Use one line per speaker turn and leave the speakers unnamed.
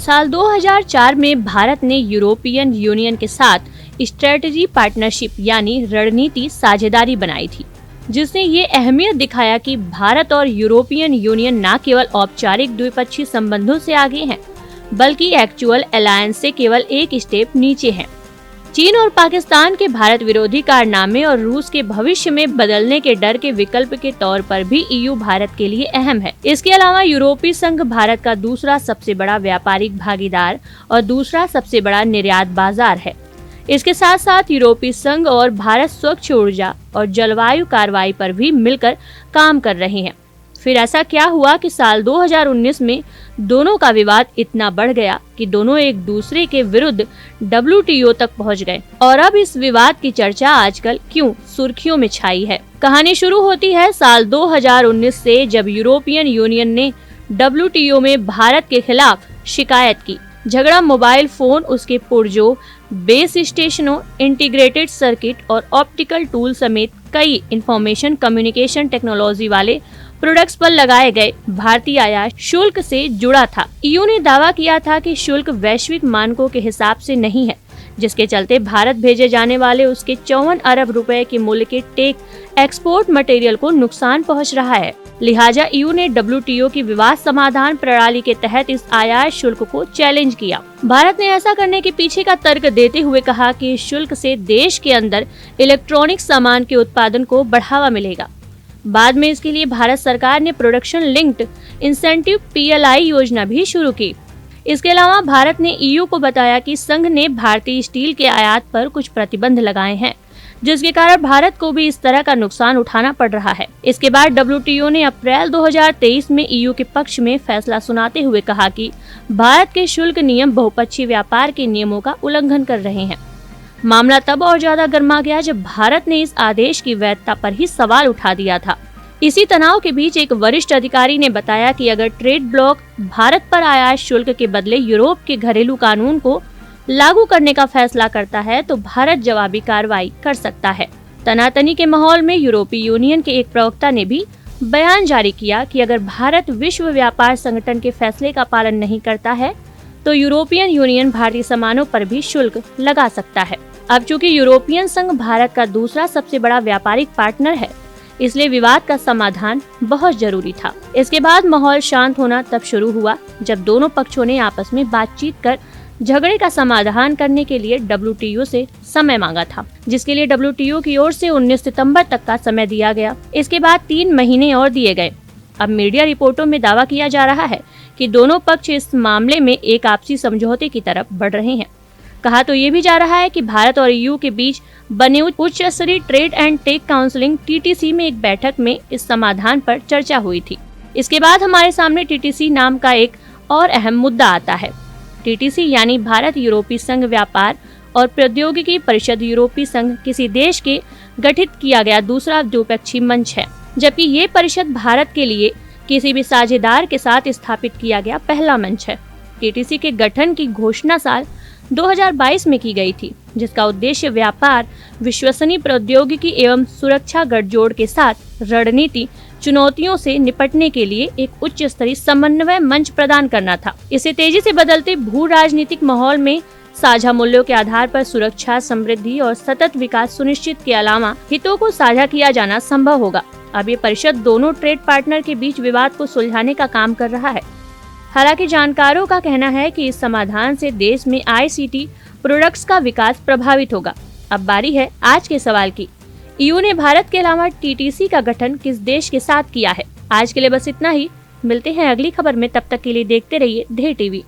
साल 2004 में भारत ने यूरोपियन यूनियन के साथ स्ट्रेटेजी पार्टनरशिप यानी रणनीति साझेदारी बनाई थी, जिसने ये अहमियत दिखाया कि भारत और यूरोपियन यूनियन न केवल औपचारिक द्विपक्षीय संबंधों से आगे हैं, बल्कि एक्चुअल अलायंस से केवल एक स्टेप नीचे हैं। चीन और पाकिस्तान के भारत विरोधी कारनामे और रूस के भविष्य में बदलने के डर के विकल्प के तौर पर भी ईयू भारत के लिए अहम है। इसके अलावा यूरोपीय संघ भारत का दूसरा सबसे बड़ा व्यापारिक भागीदार और दूसरा सबसे बड़ा निर्यात बाजार है। इसके साथ साथ यूरोपीय संघ और भारत स्वच्छ ऊर्जा और जलवायु कार्रवाई पर भी मिलकर काम कर रहे हैं। फिर ऐसा क्या हुआ कि साल 2019 में दोनों का विवाद इतना बढ़ गया कि दोनों एक दूसरे के विरुद्ध WTO तक पहुंच गए, और अब इस विवाद की चर्चा आजकल क्यों सुर्खियों में छाई है। कहानी शुरू होती है साल 2019 से, जब यूरोपियन यूनियन ने WTO में भारत के खिलाफ शिकायत की। झगड़ा मोबाइल फोन, उसके पुर्जों, बेस स्टेशनों, इंटीग्रेटेड सर्किट और ऑप्टिकल टूल समेत कई इंफॉर्मेशन कम्युनिकेशन टेक्नोलॉजी वाले प्रोडक्ट्स पर लगाए गए भारतीय आयात शुल्क से जुड़ा था। ईयू ने दावा किया था कि शुल्क वैश्विक मानकों के हिसाब से नहीं है, जिसके चलते भारत भेजे जाने वाले उसके 54 अरब रुपए के मूल्य के टेक एक्सपोर्ट मटेरियल को नुकसान पहुंच रहा है। लिहाजा ईयू ने WTO की विवाद समाधान प्रणाली के तहत इस आयात शुल्क को चैलेंज किया। भारत ने ऐसा करने के पीछे का तर्क देते हुए कहा कि इस शुल्क से देश के अंदर इलेक्ट्रॉनिक सामान के उत्पादन को बढ़ावा मिलेगा। बाद में इसके लिए भारत सरकार ने प्रोडक्शन लिंक्ड इंसेंटिव PLI योजना भी शुरू की। इसके अलावा भारत ने ईयू को बताया कि संघ ने भारतीय स्टील के आयात पर कुछ प्रतिबंध लगाए हैं, जिसके कारण भारत को भी इस तरह का नुकसान उठाना पड़ रहा है। इसके बाद WTO ने अप्रैल 2023 में ईयू के पक्ष में फैसला सुनाते हुए कहा कि भारत के शुल्क नियम बहुपक्षीय व्यापार के नियमों का उल्लंघन कर रहे हैं। मामला तब और ज्यादा गर्मा गया जब भारत ने इस आदेश की वैधता पर ही सवाल उठा दिया था। इसी तनाव के बीच एक वरिष्ठ अधिकारी ने बताया कि अगर ट्रेड ब्लॉक भारत पर आयात शुल्क के बदले यूरोप के घरेलू कानून को लागू करने का फैसला करता है तो भारत जवाबी कार्रवाई कर सकता है। तनातनी के माहौल में यूरोपीय यूनियन के एक प्रवक्ता ने भी बयान जारी किया कि अगर भारत विश्व व्यापार संगठन के फैसले का पालन नहीं करता है तो यूरोपियन यूनियन भारतीय सामानों पर भी शुल्क लगा सकता है। अब चूंकि यूरोपियन संघ भारत का दूसरा सबसे बड़ा व्यापारिक पार्टनर है, इसलिए विवाद का समाधान बहुत जरूरी था। इसके बाद माहौल शांत होना तब शुरू हुआ जब दोनों पक्षों ने आपस में बातचीत कर झगड़े का समाधान करने के लिए WTO से समय मांगा था, जिसके लिए WTO की ओर से 19 सितंबर तक का समय दिया गया। इसके बाद 3 महीने और दिए गए। अब मीडिया रिपोर्टों में दावा किया जा रहा है कि दोनों पक्ष इस मामले में एक आपसी समझौते की तरफ बढ़ रहे हैं। कहा तो ये भी जा रहा है कि भारत और ईयू के बीच बने उच्च स्तरीय trade and tech counselling TTC में एक बैठक में इस समाधान पर चर्चा हुई थी। इसके बाद हमारे सामने TTC नाम का एक और अहम मुद्दा आता है। TTC यानी भारत यूरोपीय संघ व्यापार और प्रौद्योगिकी परिषद यूरोपीय संघ किसी देश के गठित किया गया दूसरा द्विपक्षीय मंच है, जबकि ये परिषद भारत के लिए किसी भी साझेदार के साथ स्थापित किया गया पहला मंच है। TTC के गठन की घोषणा साल 2022 में की गई थी, जिसका उद्देश्य व्यापार, विश्वसनीय प्रौद्योगिकी एवं सुरक्षा गठजोड़ के साथ रणनीति चुनौतियों से निपटने के लिए एक उच्च स्तरीय समन्वय मंच प्रदान करना था। इसे तेजी से बदलते भू राजनीतिक माहौल में साझा मूल्यों के आधार पर सुरक्षा, समृद्धि और सतत विकास सुनिश्चित के अलावा हितों को साझा किया जाना संभव होगा। अब ये परिषद दोनों ट्रेड पार्टनर के बीच विवाद को सुलझाने का काम कर रहा है। हालांकि जानकारों का कहना है कि इस समाधान से देश में ICT प्रोडक्ट्स का विकास प्रभावित होगा। अब बारी है आज के सवाल की, ईयू ने भारत के अलावा TTC का गठन किस देश के साथ किया है? आज के लिए बस इतना ही। मिलते हैं अगली खबर में, तब तक के लिए देखते रहिए धेर TV।